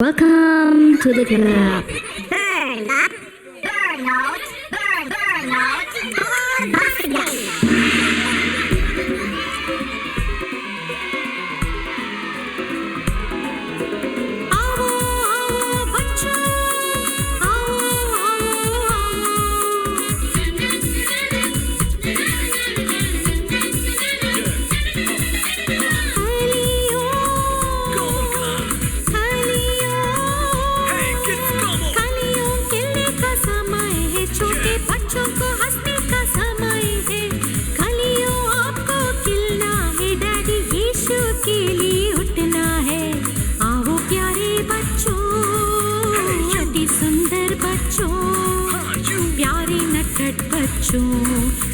Welcome to the club. Burn up, burn out, burn out, bust again.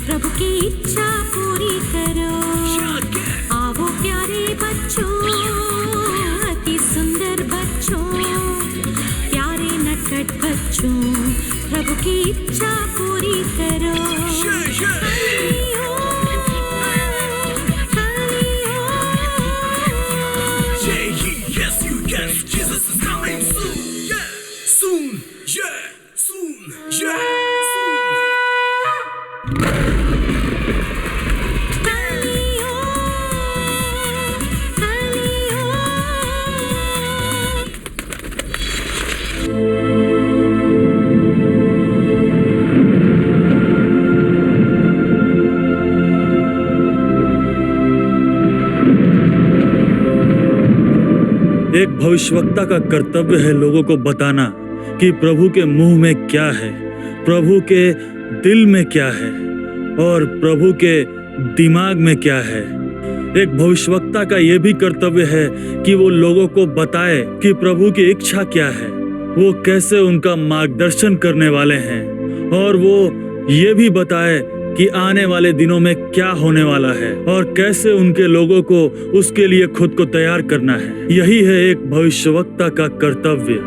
प्रभु की इच्छा पूरी करो। आओ प्यारे बच्चों, अति सुंदर बच्चों, प्यारे नटखट बच्चों, प्रभु की इच्छा पूरी करो। Jesus is coming soon. Yeah, soon. Yeah, soon. Yeah. एक भविष्यवक्ता का कर्तव्य है लोगों को बताना कि प्रभु के मुंह में क्या है, प्रभु के दिल में क्या है और प्रभु के दिमाग में क्या है। एक भविष्यवक्ता का यह भी कर्तव्य है कि वो लोगों को बताए कि प्रभु की इच्छा क्या है, वो कैसे उनका मार्गदर्शन करने वाले हैं और वो ये भी बताए कि आने वाले दिनों में क्या होने वाला है और कैसे उनके लोगों को उसके लिए खुद को तैयार करना है। यही है एक भविष्यवक्ता का कर्तव्य।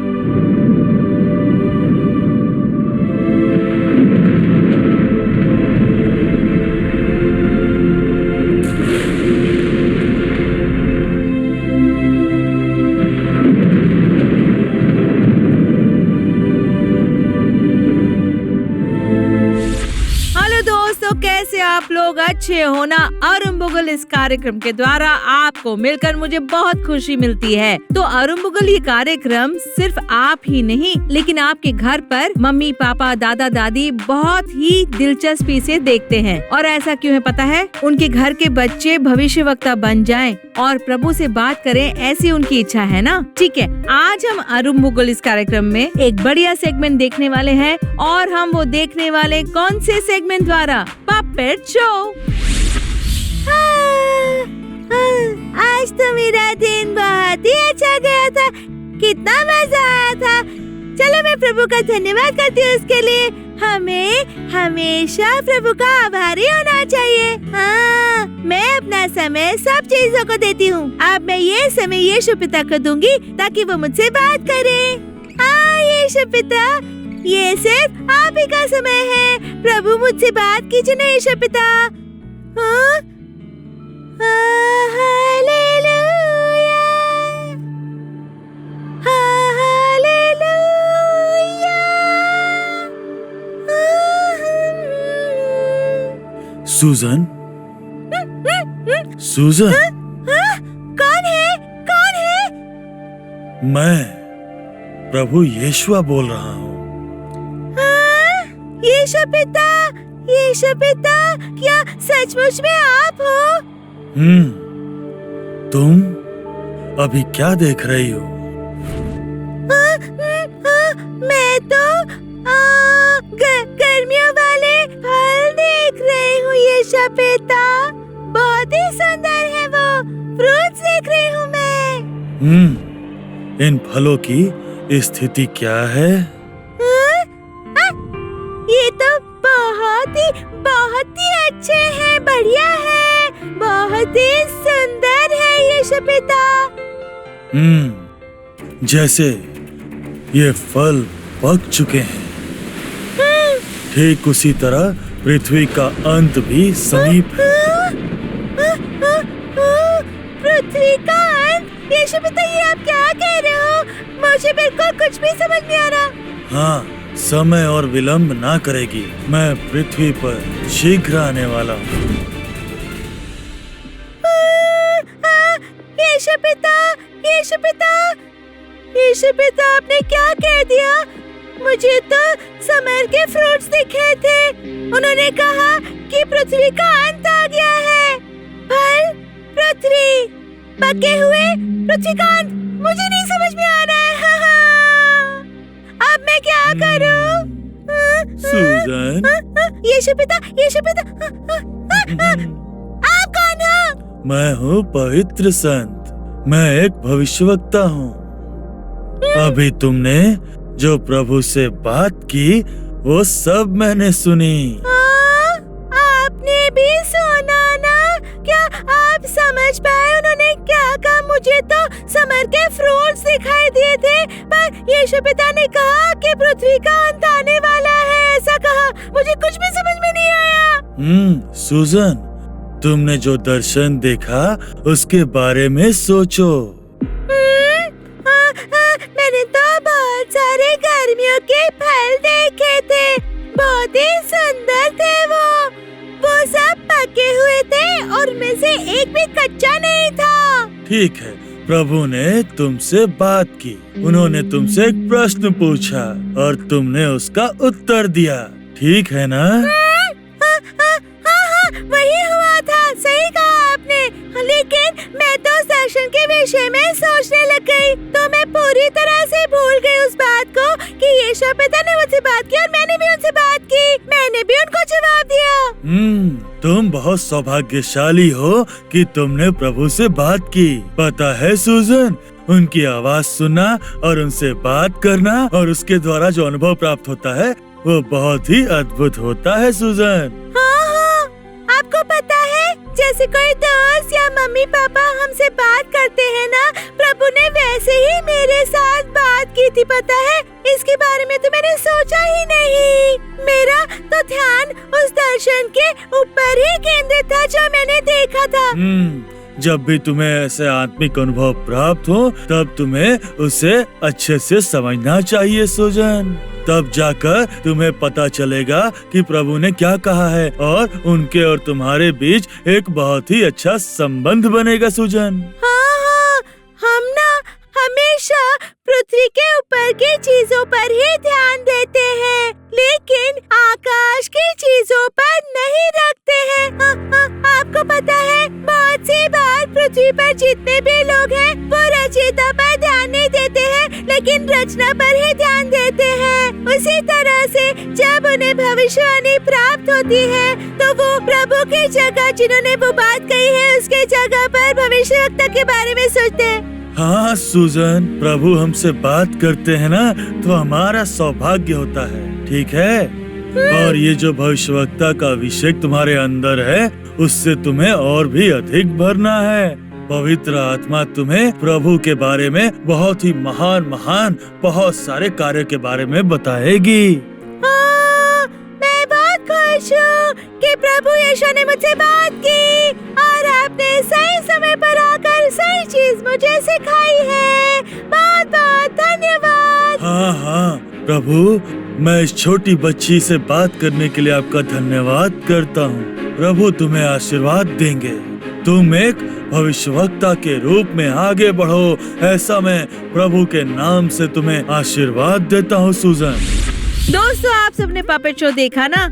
कैसे आप लोग अच्छे हो ना। अरुम्बुगल इस कार्यक्रम के द्वारा आपको मिलकर मुझे बहुत खुशी मिलती है। तो अरुम्बुगल ये कार्यक्रम सिर्फ आप ही नहीं लेकिन आपके घर पर मम्मी पापा दादा दादी बहुत ही दिलचस्पी से देखते हैं। और ऐसा क्यों है पता है? उनके घर के बच्चे भविष्यवक्ता बन जाएं और प्रभु से बात करें, ऐसी उनकी इच्छा है ना। ठीक है, आज हम अरुम्बुगल इस कार्यक्रम में एक बढ़िया सेगमेंट देखने वाले हैं और हम वो देखने वाले कौन से सेगमेंट द्वारा? Puppet show. आज तो मेरा दिन बहुत ही अच्छा गया था, कितना मजा आया था। चलो मैं प्रभु का धन्यवाद करती हूँ उसके लिए। हमें हमेशा प्रभु का आभारी होना चाहिए। हाँ, मैं अपना समय सब चीजों को देती हूँ। अब मैं ये समय यीशु पिता को दूंगी ताकि वो मुझसे बात करे। हाँ यीशु पिता, ये सिर्फ आप ही का समय है। प्रभु मुझसे बात कीजिए ना यीशु पिता। हाँ? Hallelujah, hallelujah. सूजन, सूजन, कौन है? कौन है? मैं प्रभु यीशुआ बोल रहा हूँ। यीशु पिता, यीशु पिता, क्या सचमुच में आप हो? तुम अभी क्या देख रही हो? मैं तो गर्मियों वाले फल देख रही हूँ यीशु पिता। बहुत ही सुंदर है वो। फ्रूट्स देख रही हूँ मैं। इन फलों की स्थिति क्या है? ये तो बहुत ही अच्छे हैं, बढ़िया है, बहुत ही सुंदर है यीशु पिता। जैसे ये फल पक चुके हैं, ठीक उसी तरह पृथ्वी का अंत भी समीप है। पृथ्वी का अंत? यीशु पिता, ये आप क्या कह रहे हो? मुझे बिल्कुल कुछ भी समझ नहीं आ रहा। हाँ, समय और विलंब ना करेगी। मैं पृथ्वी पर शीघ्र आने वाला हूँ। यीशु पिता, यीशु पिता, यीशु पिता, आपने क्या कह दिया? मुझे तो समर के फ्रूट्स दिखे थे। उन्होंने कहा कि पृथ्वी का अंत आ गया है। फल, पृथ्वी, पके हुए पृथ्वी का अंत, मुझे नहीं समझ में आ रहा है। अब मैं क्या करूं? सूजन, यीशु पिता, यीशु पिता, आप कौन हो? मैं हूँ पवित्र संत। मैं एक भविष्यवक्ता हूँ। अभी तुमने जो प्रभु से बात की वो सब मैंने सुनी। आपने भी सुना ना? क्या आप समझ पाए उन्होंने क्या कहा? मुझे तो समर के फ्रूट्स दिखाई दिए थे, पर यीशु पिता ने कहा कि पृथ्वी का अंत आने वाला है, ऐसा कहा। मुझे कुछ भी समझ में नहीं आया। सूजन, तुमने जो दर्शन देखा उसके बारे में सोचो। मैंने तो बहुत सारे गर्मियों के फल देखे थे, बहुत ही सुंदर थे वो सब पके हुए थे और उनमें से एक भी कच्चा नहीं था। ठीक है, प्रभु ने तुमसे बात की। उन्होंने तुमसे एक प्रश्न पूछा और तुमने उसका उत्तर दिया। ठीक है ना? वही हुआ था, सही कहा आपने। लेकिन मैं तो उस दर्शन के विषय में सोचने लग गई, तो मैं पूरी तरह से भूल गई उस बात को कि यीशु पिता ने मुझसे बात की और मैंने भी उनसे बात की। मैंने भी उनको जवाब दिया। तुम बहुत सौभाग्यशाली हो कि तुमने प्रभु से बात की। पता है सूजन, उनकी आवाज सुनना और उनसे बात करना और उसके द्वारा जो अनुभव प्राप्त होता है वो बहुत ही अद्भुत होता है सूजन। आपको पता है, जैसे कोई दोस्त या मम्मी पापा हमसे बात करते हैं ना, प्रभु ने वैसे ही मेरे साथ बात की थी। पता है, इसके बारे में तो मैंने सोचा ही नहीं। मेरा तो ध्यान उस दर्शन के ऊपर ही केंद्रित था जो मैंने देखा था। जब भी तुम्हें ऐसे आत्मिक अनुभव प्राप्त हो तब तुम्हें उसे अच्छे से समझना चाहिए सूजन। तब जाकर तुम्हें पता चलेगा कि प्रभु ने क्या कहा है और उनके और तुम्हारे बीच एक बहुत ही अच्छा संबंध बनेगा सूजन। हाँ, हम ना हमेशा पृथ्वी के ऊपर की चीजों पर ही ध्यान देते हैं, लेकिन आकाश की चीजों पर नहीं रखते हैं। आपको पता है, बहुत सी बार पृथ्वी पर जितने भी लोग हैं वो रचयिता पर ध्यान नहीं देते हैं, लेकिन रचना पर ही ध्यान देते हैं। उसी तरह से जब उन्हें भविष्यवाणी प्राप्त होती है तो वो प्रभु की जगह, जिन्होंने वो बात कही है, उसके जगह पर भविष्यवक्ता के बारे में सोचते हैं। हाँ सूजन, प्रभु हमसे बात करते हैं ना तो हमारा सौभाग्य होता है। ठीक है? और ये जो भविष्यवक्ता का अभिषेक तुम्हारे अंदर है उससे तुम्हें और भी अधिक भरना है। पवित्र आत्मा तुम्हें प्रभु के बारे में बहुत ही महान बहुत सारे कार्य के बारे में बताएगी। मैं बहुत खुश हूँ कि प्रभु यीशु ने मुझसे बात की और आपने सही समय पर आकर सही चीज मुझे सिखाई है। बहुत बहुत धन्यवाद। हाँ प्रभु, मैं इस छोटी बच्ची से बात करने के लिए आपका धन्यवाद करता हूँ। प्रभु तुम्हें आशीर्वाद देंगे। तुम एक भविष्यवक्ता के रूप में आगे बढ़ो, ऐसा मैं प्रभु के नाम से तुम्हें आशीर्वाद देता हूँ सूजन। दोस्तों, आप सबने पपेट शो देखा ना?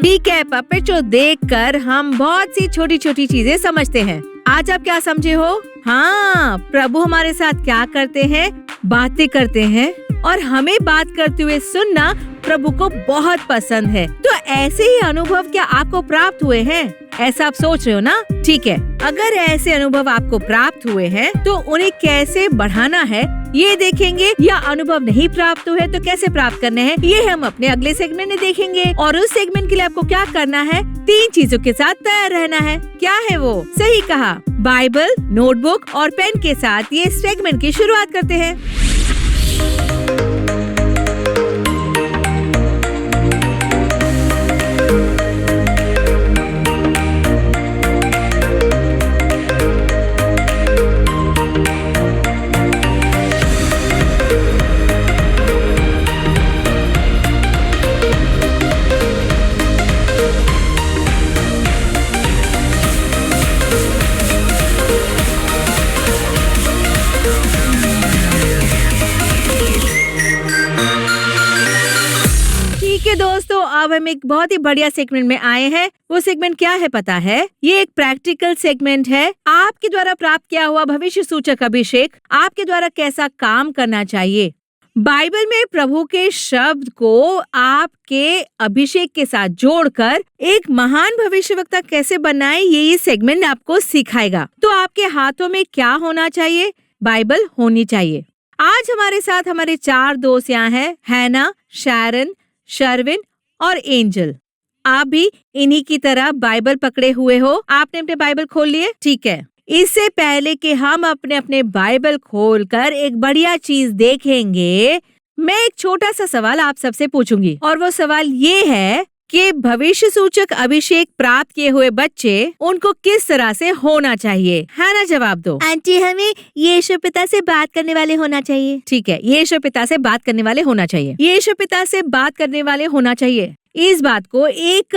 ठीक है, पपेट शो देखकर हम बहुत सी छोटी छोटी चीजें समझते हैं। आज आप क्या समझे हो? हाँ, प्रभु हमारे साथ क्या करते हैं? बातें करते हैं और हमें बात करते हुए सुनना प्रभु को बहुत पसंद है। तो ऐसे ही अनुभव क्या आपको प्राप्त हुए हैं? ऐसा आप सोच रहे हो ना? ठीक है, अगर ऐसे अनुभव आपको प्राप्त हुए हैं तो उन्हें कैसे बढ़ाना है ये देखेंगे, या अनुभव नहीं प्राप्त हुए तो कैसे प्राप्त करने हैं ये हम अपने अगले सेगमेंट में देखेंगे। और उस सेगमेंट के लिए आपको क्या करना है? 3 चीजों के साथ तैयार रहना है। क्या है वो? सही कहा, बाइबल, नोटबुक और पेन के साथ ये सेगमेंट की शुरुआत करते हैं। ओके दोस्तों, अब हम एक बहुत ही बढ़िया सेगमेंट में आए हैं। वो सेगमेंट क्या है पता है? ये एक प्रैक्टिकल सेगमेंट है। आपके द्वारा प्राप्त किया हुआ भविष्य सूचक अभिषेक आपके द्वारा कैसा काम करना चाहिए। बाइबल में प्रभु के शब्द को आपके अभिषेक के साथ जोड़कर एक महान भविष्यवक्ता कैसे बनाए, ये सेगमेंट आपको सिखाएगा। तो आपके हाथों में क्या होना चाहिए? बाइबल होनी चाहिए। आज हमारे साथ हमारे 4 दोस्त यहाँ हैं, हैना, शैरन, शर्विन और एंजल। आप भी इन्हीं की तरह बाइबल पकड़े हुए हो। आपने अपने बाइबल खोल लिए? ठीक है। इससे पहले कि हम अपने अपने बाइबल खोलकर एक बढ़िया चीज देखेंगे, मैं एक छोटा सा सवाल आप सबसे पूछूंगी और वो सवाल ये है कि भविष्य सूचक अभिषेक प्राप्त किए हुए बच्चे उनको किस तरह से होना चाहिए। है ना, जवाब दो। आंटी, हमें यीशु पिता से बात करने वाले होना चाहिए। ठीक है, यीशु पिता से बात करने वाले होना चाहिए। यीशु पिता से बात करने वाले होना चाहिए। इस बात को एक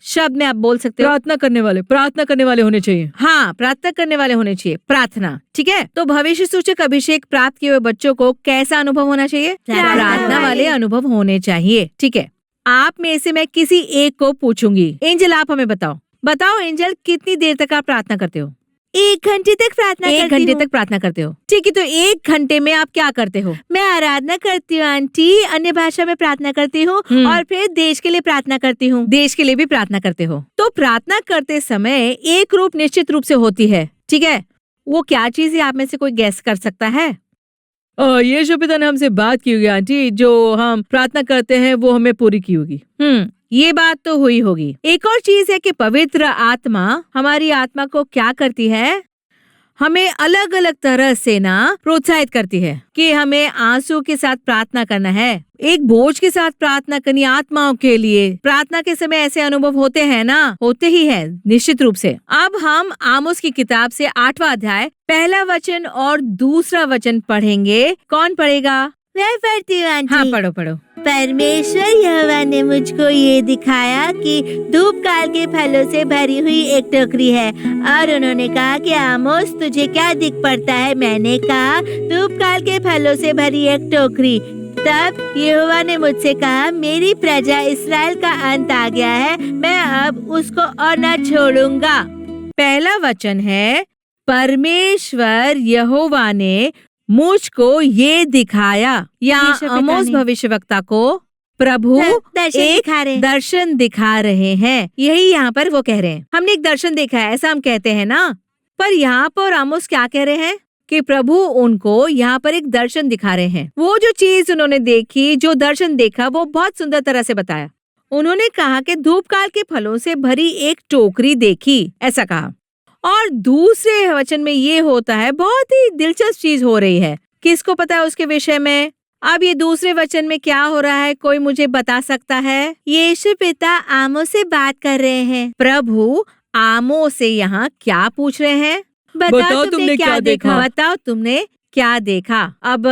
शब्द में आप बोल सकते हो, प्रार्थना करने वाले होने चाहिए। हाँ, प्रार्थना करने वाले होने चाहिए, प्रार्थना। ठीक है, तो भविष्य सूचक अभिषेक प्राप्त किए हुए बच्चों को कैसा अनुभव होना चाहिए? प्रार्थना वाले अनुभव होने चाहिए। ठीक है, आप में से मैं किसी एक को पूछूंगी। एंजल, आप हमें बताओ एंजल, कितनी देर तक आप प्रार्थना करते हो? 1 घंटे तक प्रार्थना करती हूँ। 1 घंटे तक प्रार्थना करते हो? ठीक है, तो 1 घंटे में आप क्या करते हो? मैं आराधना करती हूँ आंटी, अन्य भाषा में प्रार्थना करती हूँ और फिर देश के लिए प्रार्थना करती हूँ। देश के लिए भी प्रार्थना करते हो? तो प्रार्थना करते समय एक रूप निश्चित रूप से होती है। ठीक है, वो क्या चीज है? आप में से कोई गैस कर सकता है? यीशु पिता ने हमसे बात की होगी आंटी, जो हम प्रार्थना करते हैं वो हमें पूरी की होगी। ये बात तो हुई होगी। एक और चीज है कि पवित्र आत्मा हमारी आत्मा को क्या करती है? हमें अलग अलग तरह से ना प्रोत्साहित करती है कि हमें आंसू के साथ प्रार्थना करना है, एक बोझ के साथ प्रार्थना करनी आत्माओं के लिए। प्रार्थना के समय ऐसे अनुभव होते हैं ना, होते ही है निश्चित रूप से। अब हम आमोस की किताब से 8वां अध्याय 1 वचन और 2 वचन पढ़ेंगे। कौन पढ़ेगा? मैं पढ़ती हूँ आंटी। हाँ, पढ़ो। परमेश्वर यहोवा ने मुझको ये दिखाया कि धूप काल के फलों से भरी हुई एक टोकरी है, और उन्होंने कहा कि आमोस, तुझे क्या दिख पड़ता है? मैंने कहा, धूप काल के फलों से भरी एक टोकरी। तब यहोवा ने मुझसे कहा, मेरी प्रजा इस्राएल का अंत आ गया है, मैं अब उसको और न छोड़ूंगा। पहला वचन है, परमेश्वर यहोवा ने मुझको ये दिखाया। यहाँ आमोस भविष्यवक्ता को प्रभु एक दर्शन दिखा रहे हैं। यही यहाँ पर वो कह रहे हैं, हमने एक दर्शन देखा है, ऐसा हम कहते हैं ना। पर यहाँ पर आमोस क्या कह रहे हैं कि प्रभु उनको यहाँ पर एक दर्शन दिखा रहे हैं। वो जो चीज उन्होंने देखी, जो दर्शन देखा, वो बहुत सुंदर तरह से बताया। उन्होंने कहा कि धूप काल के फलों से भरी एक टोकरी देखी, ऐसा कहा। और दूसरे वचन में ये होता है, बहुत ही दिलचस्प चीज हो रही है। किसको पता है उसके विषय में? अब ये दूसरे वचन में क्या हो रहा है, कोई मुझे बता सकता है? यीशु पिता आमोस से बात कर रहे हैं। प्रभु आमोस से यहाँ क्या पूछ रहे हैं? बताओ तुमने क्या देखा? बताओ तुमने क्या देखा? अब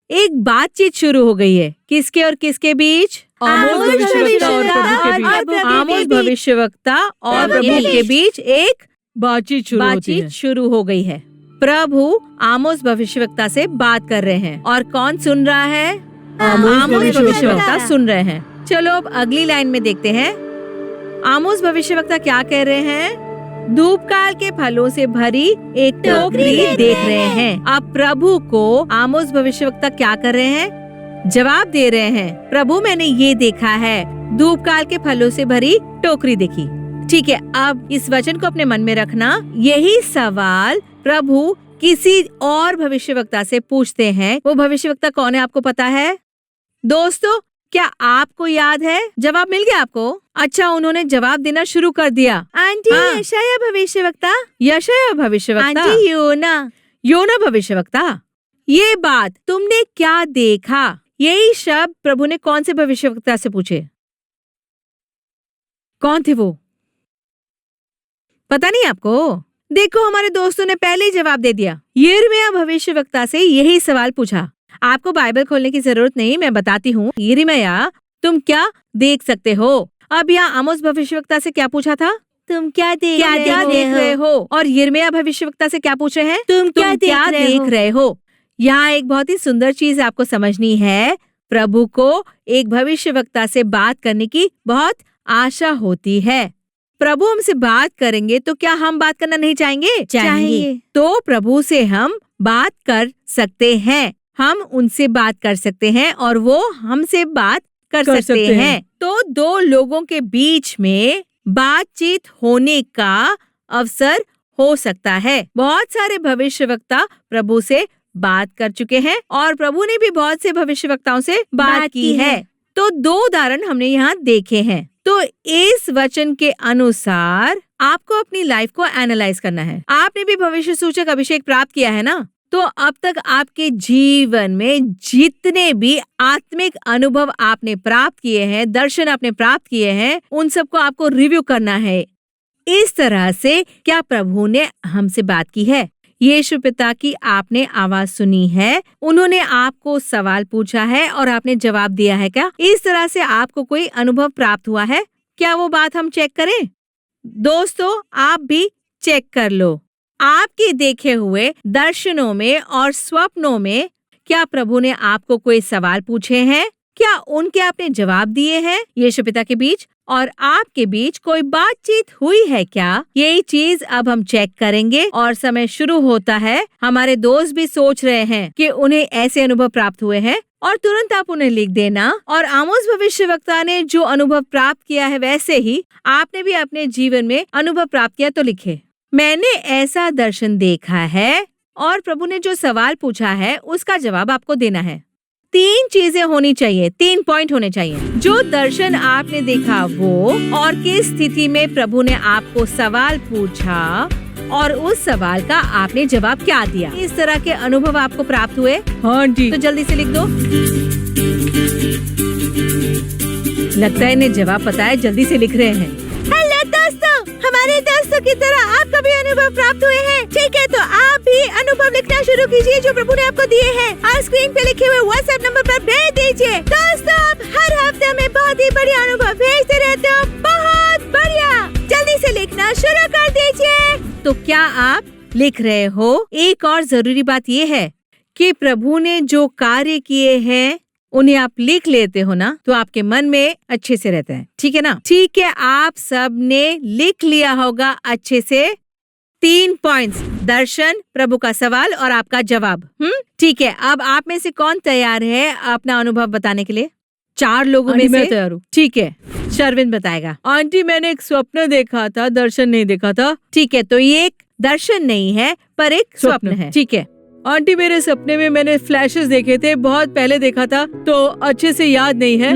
एक बातचीत शुरू हो गई है, किसके और किसके बीच? आमोस भविष्यवक्ता और प्रभु के बीच एक बातचीत शुरू हो गई है। प्रभु आमोस भविष्यवक्ता से बात कर रहे हैं और कौन सुन रहा है? आमोस भविष्यवक्ता सुन रहे हैं। चलो अब अगली लाइन में देखते हैं, आमोस भविष्यवक्ता क्या कह रहे हैं? धूप काल के फलों से भरी एक टोकरी देख रहे हैं। अब प्रभु को आमोस भविष्यवक्ता क्या कर रहे हैं? जवाब दे रहे हैं, प्रभु मैंने ये देखा है, धूप काल के फलों से भरी टोकरी देखी। ठीक है, अब इस वचन को अपने मन में रखना। यही सवाल प्रभु किसी और भविष्यवक्ता से पूछते हैं। वो भविष्यवक्ता कौन है, आपको पता है? दोस्तों, क्या आपको याद है? जवाब मिल गया आपको? अच्छा, उन्होंने जवाब देना शुरू कर दिया। आंटी, यशायाह भविष्यवक्ता। यशायाह भविष्यवक्ता? आंटी, योना भविष्यवक्ता। ये बात तुमने क्या देखा? यही शब्द प्रभु ने कौन से भविष्यवक्ता से पूछे? कौन थे वो? पता नहीं आपको? देखो, हमारे दोस्तों ने पहले ही जवाब दे दिया। यिर्मयाह भविष्यवक्ता से यही सवाल पूछा। आपको बाइबल खोलने की जरूरत नहीं, मैं बताती हूँ। यिर्मयाह, तुम क्या देख सकते हो? अब यहाँ आमोस भविष्यवक्ता से क्या पूछा था? तुम क्या देख रहे हो? और यिर्मयाह भविष्यवक्ता से क्या पूछ रहे हैं? तुम क्या देख रहे हो? यहाँ एक बहुत ही सुंदर चीज आपको समझनी है। प्रभु को एक भविष्यवक्ता से बात करने की बहुत आशा होती है। प्रभु हमसे बात करेंगे तो क्या हम बात करना नहीं चाहेंगे? चाहेंगे। तो प्रभु से हम बात कर सकते हैं, हम उनसे बात कर सकते हैं और वो हमसे बात कर सकते हैं। तो दो लोगों के बीच में बातचीत होने का अवसर हो सकता है। बहुत सारे भविष्यवक्ता प्रभु से बात कर चुके हैं और प्रभु ने भी बहुत से भविष्यवक्ताओं से बात की है। तो दो उदाहरण हमने यहाँ देखे हैं। तो इस वचन के अनुसार आपको अपनी लाइफ को एनालाइज करना है। आपने भी भविष्य सूचक अभिषेक प्राप्त किया है ना? तो अब तक आपके जीवन में जितने भी आत्मिक अनुभव आपने प्राप्त किए हैं, दर्शन आपने प्राप्त किए हैं, उन सबको आपको रिव्यू करना है। इस तरह से क्या प्रभु ने हमसे बात की है? यीशु पिता की आपने आवाज सुनी है, उन्होंने आपको सवाल पूछा है और आपने जवाब दिया है क्या? इस तरह से आपको कोई अनुभव प्राप्त हुआ है क्या? वो बात हम चेक करें। दोस्तों, आप भी चेक कर लो। आपके देखे हुए दर्शनों में और स्वप्नों में क्या प्रभु ने आपको कोई सवाल पूछे हैं? क्या उनके आपने जवाब दिए हैं? यीशु पिता के बीच और आपके बीच कोई बातचीत हुई है क्या? यही चीज अब हम चेक करेंगे और समय शुरू होता है। हमारे दोस्त भी सोच रहे हैं कि उन्हें ऐसे अनुभव प्राप्त हुए हैं और तुरंत आप उन्हें लिख देना। और आमोस भविष्यवक्ता ने जो अनुभव प्राप्त किया है वैसे ही आपने भी अपने जीवन में अनुभव प्राप्त किया तो लिखे, मैंने ऐसा दर्शन देखा है और प्रभु ने जो सवाल पूछा है उसका जवाब आपको देना है। 3 चीजें होनी चाहिए, 3 पॉइंट होने चाहिए। जो दर्शन आपने देखा वो, और किस स्थिति में प्रभु ने आपको सवाल पूछा और उस सवाल का आपने जवाब क्या दिया। इस तरह के अनुभव आपको प्राप्त हुए? हाँ जी। तो जल्दी से लिख दो। लगता है इन्हें जवाब पता है, जल्दी से लिख रहे हैं। हेलो दोस्तों, हमारे दोस्तों की तरह आपको भी अनुभव प्राप्त हुए हैं? ठीक है, तो आप भी अनुभव लिखना शुरू कीजिए जो प्रभु ने आपको दिए हैं और स्क्रीन पे लिखे हुए व्हाट्सएप नंबर पर भेज दीजिए। दोस्तों, आप हर हफ्ते में बहुत ही बढ़िया अनुभव भेजते रहते हो, बहुत बढ़िया। जल्दी से लिखना शुरू कर दीजिए। तो क्या आप लिख रहे हो? एक और जरूरी बात ये है कि प्रभु ने जो कार्य किए हैं उन्हें आप लिख लेते हो ना, तो आपके मन में अच्छे से रहता है। ठीक है ना? ठीक है, आप सब ने लिख लिया होगा अच्छे से 3 पॉइंट्स, दर्शन, प्रभु का सवाल और आपका जवाब। ठीक है, अब आप में से कौन तैयार है अपना अनुभव बताने के लिए? 4 लोगों में से मैं तैयार हूँ। ठीक है, शर्विन बताएगा। आंटी, मैंने एक स्वप्न देखा था, दर्शन नहीं देखा था। ठीक है, तो ये एक दर्शन नहीं है पर एक स्वप्न है। ठीक है आंटी, मेरे सपने में मैंने फ्लैशेस देखे थे, बहुत पहले देखा था तो अच्छे से याद नहीं है।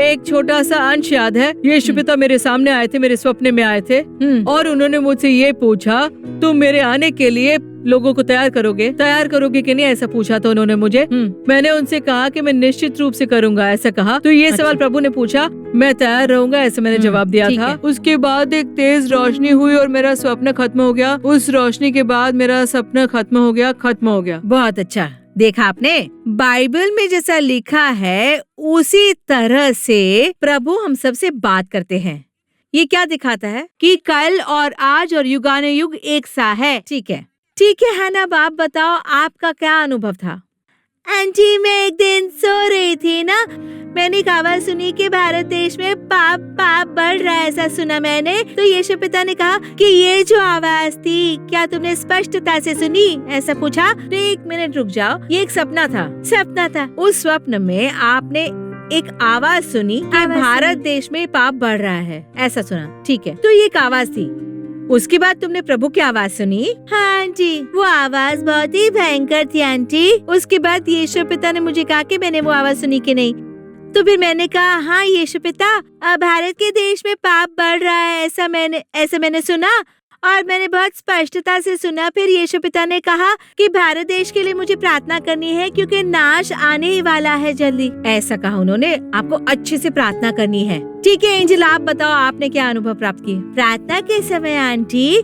एक छोटा सा अंश याद है। यीशु पिता मेरे सामने आए थे, मेरे सपने में आए थे और उन्होंने मुझसे ये पूछा, तुम मेरे आने के लिए लोगों को तैयार करोगे कि नहीं, ऐसा पूछा था उन्होंने मुझे। मैंने उनसे कहा कि मैं निश्चित रूप से करूंगा, ऐसा कहा। तो ये सवाल प्रभु ने पूछा, मैं तैयार रहूंगा, ऐसे मैंने जवाब दिया था। उसके बाद एक तेज रोशनी हुई और मेरा स्वप्न खत्म हो गया। उस रोशनी के बाद मेरा सपना खत्म हो गया। बहुत अच्छा, देखा आपने? बाइबल में जैसा लिखा है उसी तरह से प्रभु हम सबसे बात करते हैं। ये क्या दिखाता है कि कल और आज और युगानुयुग एक सा है। ठीक है हन्ना, आप बताओ आपका क्या अनुभव था? आंटी, मैं एक दिन सो रही थी ना, मैंने एक आवाज सुनी कि भारत देश में पाप बढ़ रहा है, ऐसा सुना मैंने। तो यीशु पिता ने कहा कि ये जो आवाज थी क्या तुमने स्पष्टता से सुनी, ऐसा पूछा। तो 1 मिनट रुक जाओ, ये एक सपना था। उस स्वप्न में आपने एक आवाज सुनी कि भारत देश में पाप बढ़ रहा है, ऐसा सुना। ठीक है, तो ये एक आवाज थी। उसके बाद तुमने प्रभु की आवाज सुनी? हाँ आंटी, वो आवाज बहुत ही भयंकर थी आंटी। उसके बाद यीशु पिता ने मुझे कहा कि मैंने वो आवाज सुनी कि नहीं। तो फिर मैंने कहा, हाँ यीशु पिता, भारत के देश में पाप बढ़ रहा है, ऐसा मैंने सुना और मैंने बहुत स्पष्टता से सुना। फिर यीशु पिता ने कहा कि भारत देश के लिए मुझे प्रार्थना करनी है क्योंकि नाश आने ही वाला है जल्दी, ऐसा कहा उन्होंने। आपको अच्छे से प्रार्थना करनी है। ठीक है एंजल, आप बताओ आपने क्या अनुभव प्राप्त किए? प्रार्थना के समय आंटी,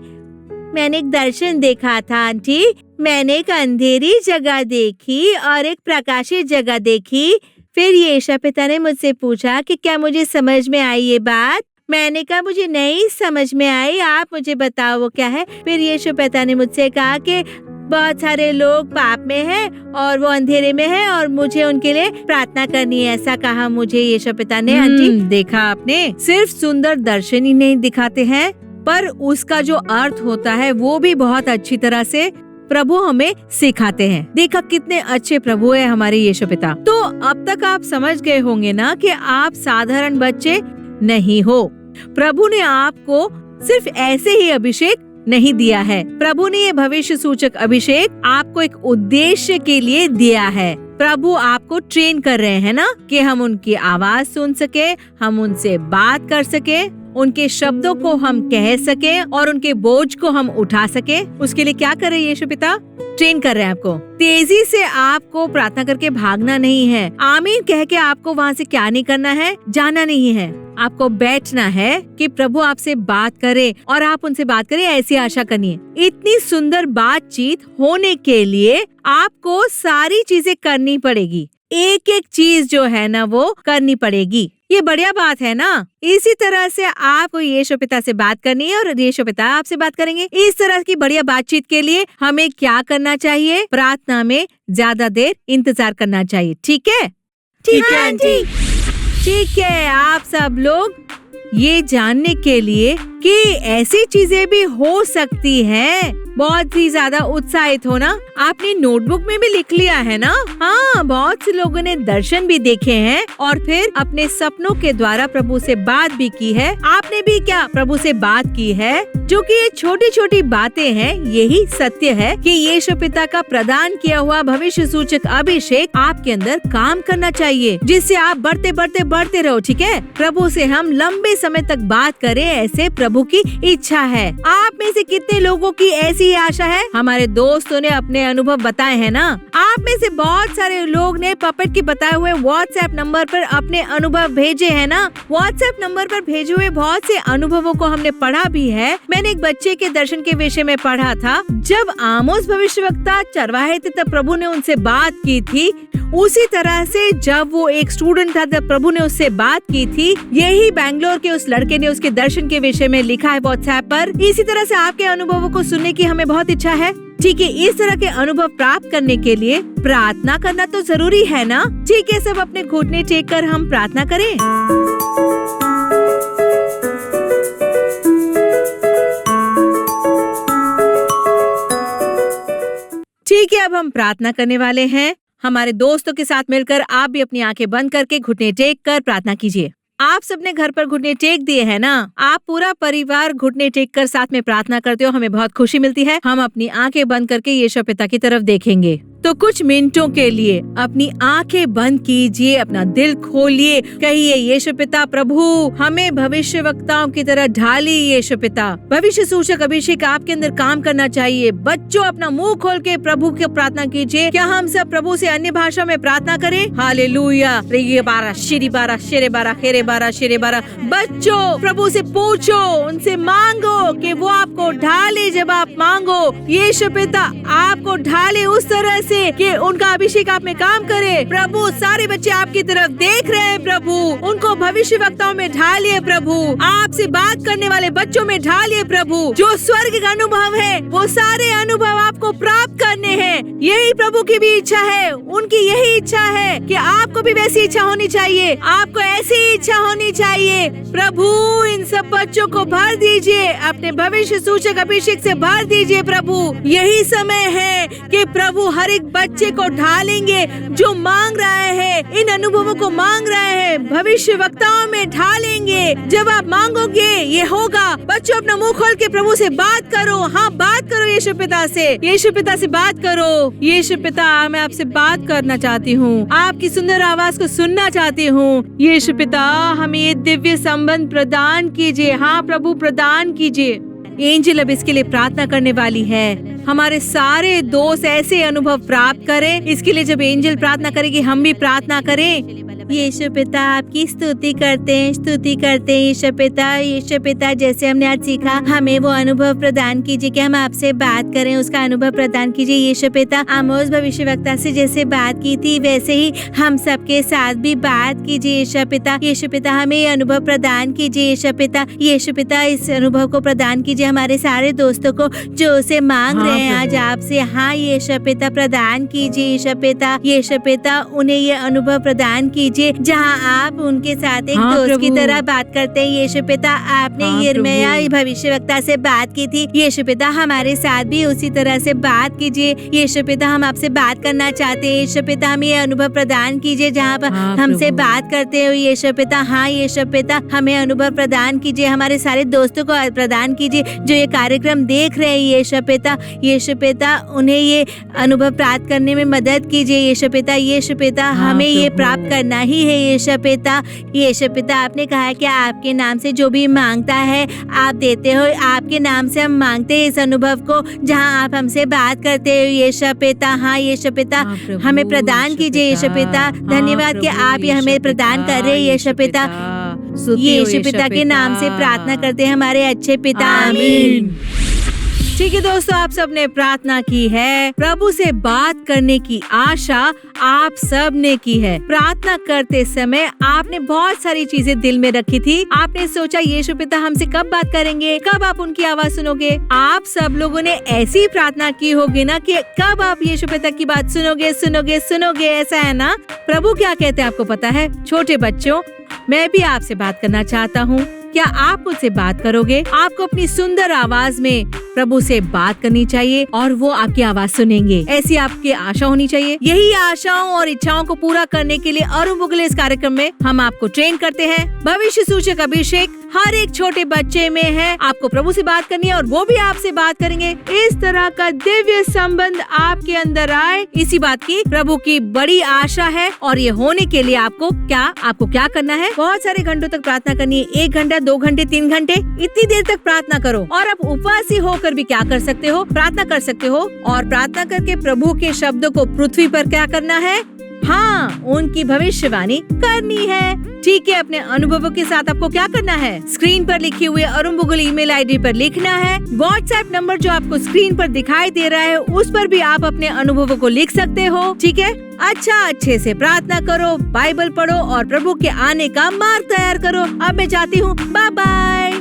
मैंने एक दर्शन देखा था आंटी। मैंने एक अंधेरी जगह देखी और एक प्रकाशित जगह देखी। फिर यीशु पिता ने मुझसे पूछा कि क्या मुझे समझ में आई ये बात। मैंने कहा मुझे नहीं समझ में आई, आप मुझे बताओ वो क्या है। फिर यीशु पिता ने मुझसे कहा कि बहुत सारे लोग पाप में हैं और वो अंधेरे में हैं और मुझे उनके लिए प्रार्थना करनी है, ऐसा कहा मुझे यीशु पिता ने। आंटी देखा आपने, सिर्फ सुंदर दर्शन ही नहीं दिखाते हैं पर उसका जो अर्थ होता है वो भी बहुत अच्छी तरह से प्रभु हमें सिखाते हैं। देखा कितने अच्छे प्रभु है हमारे यीशु पिता। तो अब तक आप समझ गए होंगे ना कि आप साधारण बच्चे नहीं हो। प्रभु ने आपको सिर्फ ऐसे ही अभिषेक नहीं दिया है। प्रभु ने ये भविष्य सूचक अभिषेक आपको एक उद्देश्य के लिए दिया है। प्रभु आपको ट्रेन कर रहे हैं ना कि हम उनकी आवाज सुन सके, हम उनसे बात कर सके, उनके शब्दों को हम कह सके और उनके बोझ को हम उठा सके। उसके लिए क्या कर रहे हैं यीशु पिता? ट्रेन कर रहे हैं आपको। तेजी से आपको प्रार्थना करके भागना नहीं है, आमीन कह के आपको वहाँ से क्या नहीं करना है, जाना नहीं है। आपको बैठना है कि प्रभु आपसे बात करे और आप उनसे बात करें, ऐसी आशा करनी है। इतनी सुंदर बातचीत होने के लिए आपको सारी चीजें करनी पड़ेगी, एक एक चीज जो है ना वो करनी पड़ेगी। ये बढ़िया बात है ना। इसी तरह से आपको यीशु पिता से बात करनी है और यीशु पिता आपसे बात करेंगे। इस तरह की बढ़िया बातचीत के लिए हमें क्या करना चाहिए? प्रार्थना में ज्यादा देर इंतजार करना चाहिए। ठीक है? ठीक है आंटी। ठीक है, आप सब लोग ये जानने के लिए कि ऐसी चीजें भी हो सकती हैं, बहुत ही ज्यादा उत्साहित हो ना। आपने नोटबुक में भी लिख लिया है ना? हाँ, बहुत से लोगों ने दर्शन भी देखे हैं और फिर अपने सपनों के द्वारा प्रभु से बात भी की है। आपने भी क्या प्रभु से बात की है? जो कि ये छोटी छोटी बातें हैं, यही सत्य है कि यीशु पिता का प्रदान किया हुआ भविष्य सूचक अभिषेक आपके अंदर काम करना चाहिए, जिससे आप बढ़ते रहो। ठीक है? प्रभु से हम लंबे समय तक बात करें, ऐसे प्रभु की इच्छा है। आप में से कितने लोगों की ऐसी आशा है? हमारे दोस्तों ने अपने अनुभव बताए हैं ना। आप में से बहुत सारे लोग ने पपेट के बताए हुए व्हाट्सएप नंबर पर अपने अनुभव भेजे हैं ना। व्हाट्सएप नंबर पर भेजे हुए बहुत से अनुभवों को हमने पढ़ा भी है। मैंने एक बच्चे के दर्शन के विषय में पढ़ा था। जब आमोस भविष्यवक्ता चरवाहे थे तब प्रभु ने उनसे बात की थी। उसी तरह से जब वो एक स्टूडेंट था तब प्रभु ने उससे बात की थी। यही बैंगलोर के उस लड़के ने उसके दर्शन के विषय में लिखा है व्हाट्सएप पर। इसी तरह से आपके अनुभवों को सुनने की हमें बहुत इच्छा है। ठीक है, इस तरह के अनुभव प्राप्त करने के लिए प्रार्थना करना तो जरूरी है ना। ठीक है, सब अपने घुटने टेक कर हम प्रार्थना करें। ठीक है, अब हम प्रार्थना करने वाले हैं। हमारे दोस्तों के साथ मिलकर आप भी अपनी आंखें बंद करके घुटने टेक कर प्रार्थना कीजिए। आप सबने घर पर घुटने टेक दिए हैं ना। आप पूरा परिवार घुटने टेक कर साथ में प्रार्थना करते हो, हमें बहुत खुशी मिलती है। हम अपनी आंखें बंद करके यीशु पिता की तरफ देखेंगे। तो कुछ मिनटों के लिए अपनी आंखें बंद कीजिए, अपना दिल खोलिए, कहिए यीशु पिता प्रभु हमें भविष्यवक्ताओं की तरह ढालिए। यीशु पिता भविष्य सूचक अभिषेक आपके अंदर काम करना चाहिए। बच्चों अपना मुंह खोल के प्रभु की प्रार्थना कीजिए। क्या हम सब प्रभु से अन्य भाषा में प्रार्थना करें? हालेलुया। रे बारा शिरी बारा शेरे बारा हेरे बारा शेरे बारा। बच्चों प्रभु से पूछो, उनसे मांगो कि वो आपको ढाले। जब आप मांगो यीशु पिता आपको ढाले उस तरह से कि उनका अभिषेक आप में काम करे। प्रभु सारे बच्चे आपकी तरफ देख रहे हैं। प्रभु उनको भविष्यवक्ताओं में ढालिए। प्रभु आपसे बात करने वाले बच्चों में ढालिए। प्रभु जो स्वर्ग का अनुभव है वो सारे अनुभव आपको प्राप्त करने हैं। यही प्रभु की भी इच्छा है। उनकी यही इच्छा है कि आपको भी वैसी इच्छा होनी चाहिए, आपको ऐसी इच्छा होनी चाहिए। प्रभु इन सब बच्चों को भर दीजिए, अपने भविष्य सूचक अभिषेक से भर दीजिए। प्रभु यही समय है कि प्रभु हर एक बच्चे को ढालेंगे जो मांग रहे हैं, इन अनुभवों को मांग रहे हैं, भविष्य वक्ताओं में ढालेंगे। जब आप मांगोगे ये होगा। बच्चों अपना मुंह खोल के प्रभु से बात करो। हाँ, बात करो यीशु पिता से। यीशु पिता से बात करो। यीशु पिता मैं आपसे बात करना चाहती हूँ, आपकी सुंदर आवाज को सुनना चाहती हूँ। यीशु पिता हमें ये दिव्य संबंध प्रदान कीजिए। हाँ प्रभु प्रदान कीजिए। एंजल अब इसके लिए प्रार्थना करने वाली है। हमारे सारे दोस्त ऐसे अनुभव प्राप्त करें। इसके लिए जब एंजल प्रार्थना करेगी हम भी प्रार्थना करें। यीशु पिता आपकी स्तुति करते हैं यीशु पिता जैसे हमने आज सीखा हमें वो अनुभव प्रदान कीजिए कि हम आपसे बात करें, उसका अनुभव प्रदान कीजिए। यीशु पिता आमोस भविष्यवक्ता से जैसे बात की थी वैसे ही हम सबके साथ भी बात कीजिए। यीशु पिता हमें ये अनुभव प्रदान कीजिए। यीशु पिता इस अनुभव को प्रदान कीजिए हमारे सारे दोस्तों को जो उसे मांग रहे मैं आज आपसे हाँ यीशु पिता प्रदान कीजिए यीशु पिता उन्हें ये अनुभव प्रदान कीजिए जहाँ आप उनके साथ एक दोस्त की तरह बात करते हैं। यीशु पिता आपने यिर्मयाह भविष्यवक्ता से बात की थी, यीशु पिता हमारे साथ भी उसी तरह से बात कीजिए। यीशु पिता हम आपसे बात करना चाहते हैं, यीशु पिता हमें ये अनुभव प्रदान कीजिए जहाँ पर हमसे बात करते हो यीशु पिता। हाँ यीशु पिता हमें अनुभव प्रदान कीजिए, हमारे सारे दोस्तों को प्रदान कीजिए जो ये कार्यक्रम देख रहे हैं यीशु पिता उन्हें ये अनुभव प्राप्त करने में मदद कीजिए यीशु पिता हमें ये प्राप्त करना ही है यीशु पिता आपने कहा है कि आपके नाम से जो भी मांगता है आप देते हो, आपके नाम से हम मांगते हैं इस अनुभव को जहाँ आप हमसे बात करते हो यीशु पिता। हाँ यीशु पिता हमें प्रदान कीजिए यीशु पिता। धन्यवाद कि आप ये हमें प्रदान कर रहे हैं यीशु पिता। यीशु पिता के नाम से प्रार्थना करते हैं हमारे अच्छे पिता, आमीन। ठीक है दोस्तों, आप सबने प्रार्थना की है, प्रभु से बात करने की आशा आप सब ने की है। प्रार्थना करते समय आपने बहुत सारी चीजें दिल में रखी थी। आपने सोचा यीशु पिता हमसे कब बात करेंगे, कब आप उनकी आवाज सुनोगे। आप सब लोगों ने ऐसी प्रार्थना की होगी ना कि कब आप यीशु पिता की बात सुनोगे, ऐसा है ना। प्रभु क्या कहते हैं आपको पता है? छोटे बच्चों, मैं भी आपसे बात करना चाहता हूँ, क्या आप मुझसे बात करोगे? आपको अपनी सुंदर आवाज में प्रभु से बात करनी चाहिए और वो आपकी आवाज सुनेंगे, ऐसी आपकी आशा होनी चाहिए। यही आशाओं और इच्छाओं को पूरा करने के लिए अरुण बुगले इस कार्यक्रम में हम आपको ट्रेन करते हैं। भविष्य सूचक अभिषेक हर एक छोटे बच्चे में है। आपको प्रभु से बात करनी है और वो भी आपसे बात करेंगे। इस तरह का दिव्य संबंध आपके अंदर आए, इसी बात की प्रभु की बड़ी आशा है। और ये होने के लिए आपको क्या करना है? बहुत सारे घंटों तक प्रार्थना करनी है। 1 घंटा, 2 घंटे, 3 घंटे, इतनी देर तक प्रार्थना करो। और आप उपवासी होकर भी क्या कर सकते हो? प्रार्थना कर सकते हो। और प्रार्थना करके प्रभु के शब्दों को पृथ्वी पर क्या करना है? हाँ, उनकी भविष्यवाणी करनी है। ठीक है, अपने अनुभवों के साथ आपको क्या करना है? स्क्रीन पर लिखे हुए अरुण बुगल ईमेल आईडी पर लिखना है। व्हाट्सएप नंबर जो आपको स्क्रीन पर दिखाई दे रहा है उस पर भी आप अपने अनुभवों को लिख सकते हो। ठीक है, अच्छे से प्रार्थना करो, बाइबल पढ़ो और प्रभु के आने का मार्ग तैयार करो। अब मैं जाती हूँ, बाय बाय।